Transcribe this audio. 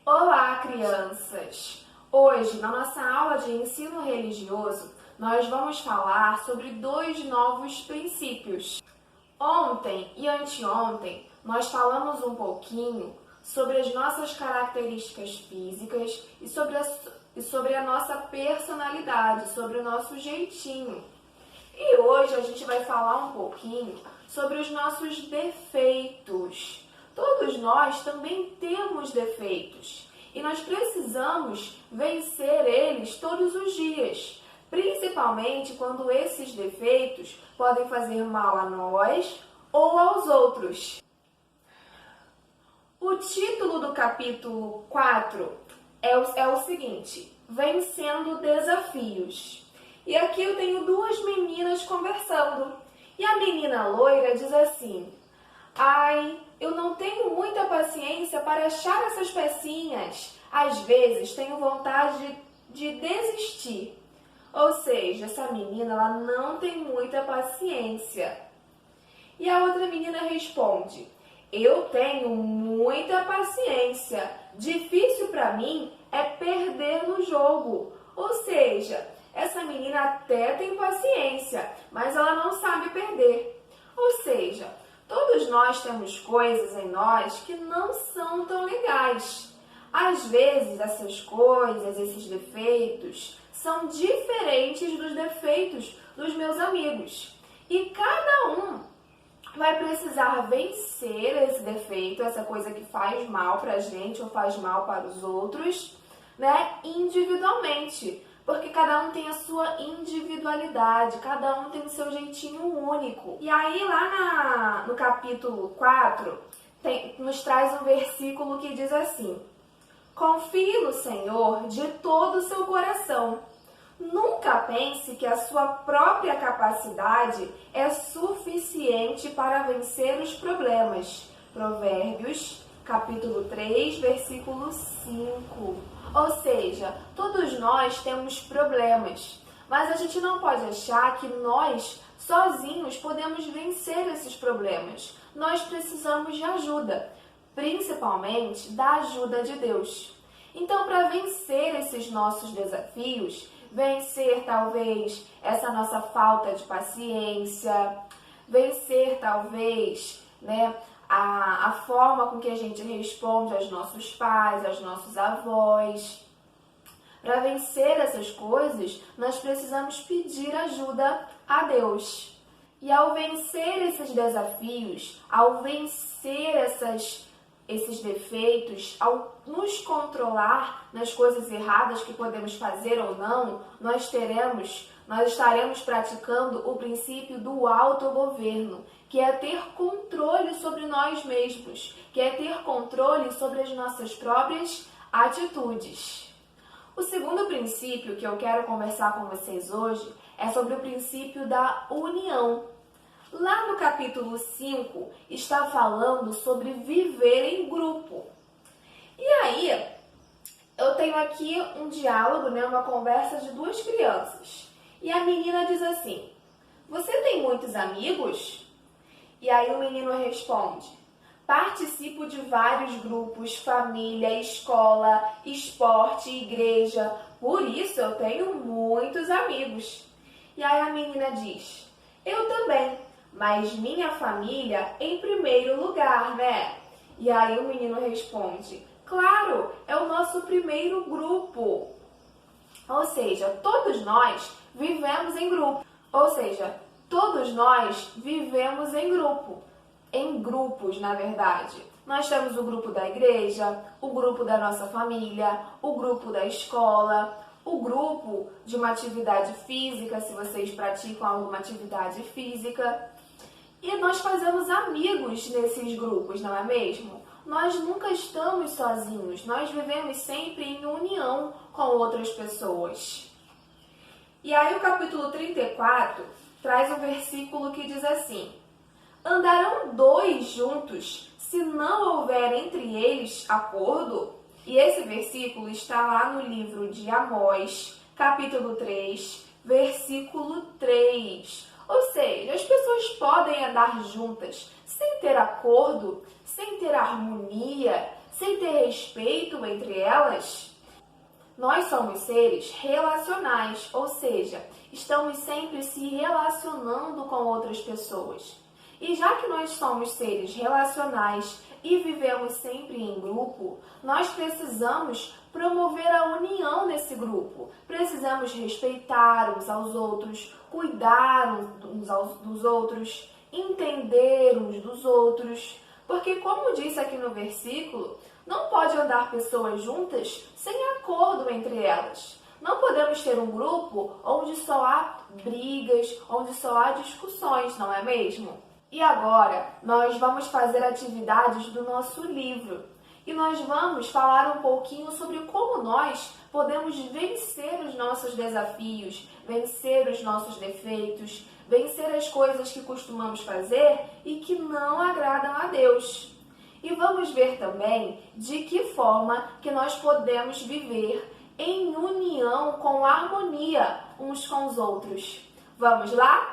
Olá, crianças! Hoje, na nossa aula de ensino religioso, nós vamos falar sobre dois novos princípios. Ontem e anteontem, nós falamos um pouquinho sobre as nossas características físicas e sobre a nossa personalidade, sobre o nosso jeitinho. E hoje a gente vai falar um pouquinho sobre os nossos defeitos. Todos nós também temos defeitos e nós precisamos vencer eles todos os dias, principalmente quando esses defeitos podem fazer mal a nós ou aos outros. O título do capítulo 4 é o seguinte: Vencendo Desafios. E aqui eu tenho duas meninas conversando. E a menina loira diz assim: Ai, eu não tenho muita paciência para achar essas pecinhas. Às vezes tenho vontade de desistir. Ou seja, essa menina ela não tem muita paciência. E a outra menina responde: Eu tenho muita paciência. Difícil para mim é perder no jogo. Ou seja, essa menina até tem paciência, mas ela não sabe perder. Ou seja, todos nós temos coisas em nós que não são tão legais. Às vezes, essas coisas, esses defeitos, são diferentes dos defeitos dos meus amigos. E cada um vai precisar vencer esse defeito, essa coisa que faz mal pra gente ou faz mal para os outros, né, individualmente. Porque cada um tem a sua individualidade, cada um tem o seu jeitinho único. E aí lá no capítulo 4, nos traz um versículo que diz assim: Confie no Senhor de todo o seu coração. Nunca pense que a sua própria capacidade é suficiente para vencer os problemas. Provérbios, capítulo 3, versículo 5. Ou seja, todos nós temos problemas, mas a gente não pode achar que nós, sozinhos, podemos vencer esses problemas. Nós precisamos de ajuda, principalmente da ajuda de Deus. Então, para vencer esses nossos desafios, vencer talvez essa nossa falta de paciência, vencer talvez, a forma com que a gente responde aos nossos pais, aos nossos avós. Para vencer essas coisas, nós precisamos pedir ajuda a Deus. E ao vencer esses desafios, ao vencer esses defeitos, ao nos controlar nas coisas erradas que podemos fazer ou não, nós estaremos praticando o princípio do autogoverno, que é ter controle sobre nós mesmos, que é ter controle sobre as nossas próprias atitudes. O segundo princípio que eu quero conversar com vocês hoje é sobre o princípio da união. Lá no capítulo 5 está falando sobre viver em grupo. E aí, eu tenho aqui um diálogo, uma conversa de duas crianças. E a menina diz assim: Você tem muitos amigos? E aí o menino responde: Participo de vários grupos, família, escola, esporte, igreja. Por isso eu tenho muitos amigos. E aí a menina diz: Eu também, mas minha família em primeiro lugar, né? E aí o menino responde: Claro, é o nosso primeiro grupo. Ou seja, todos nós vivemos em grupo. Em grupos, na verdade. Nós temos o grupo da igreja, o grupo da nossa família, o grupo da escola, o grupo de uma atividade física, se vocês praticam alguma atividade física. E nós fazemos amigos nesses grupos, não é mesmo? Nós nunca estamos sozinhos, nós vivemos sempre em união com outras pessoas. E aí o capítulo 34 traz um versículo que diz assim: Andarão dois juntos se não houver entre eles acordo? E esse versículo está lá no livro de Amós, capítulo 3, versículo 3. Ou seja, as pessoas podem andar juntas sem ter acordo, sem ter harmonia, sem ter respeito entre elas? Nós somos seres relacionais, ou seja, estamos sempre se relacionando com outras pessoas. E já que nós somos seres relacionais e vivemos sempre em grupo, nós precisamos promover a união nesse grupo. Precisamos respeitar uns aos outros, cuidar uns dos outros, entender uns dos outros. Porque, como diz aqui no versículo, não pode andar pessoas juntas sem acordo entre elas. Não podemos ter um grupo onde só há brigas, onde só há discussões, não é mesmo? E agora, nós vamos fazer atividades do nosso livro. E nós vamos falar um pouquinho sobre como nós podemos vencer os nossos desafios, vencer os nossos defeitos, vencer as coisas que costumamos fazer e que não agradam a Deus. E vamos ver também de que forma que nós podemos viver em união, com harmonia uns com os outros. Vamos lá?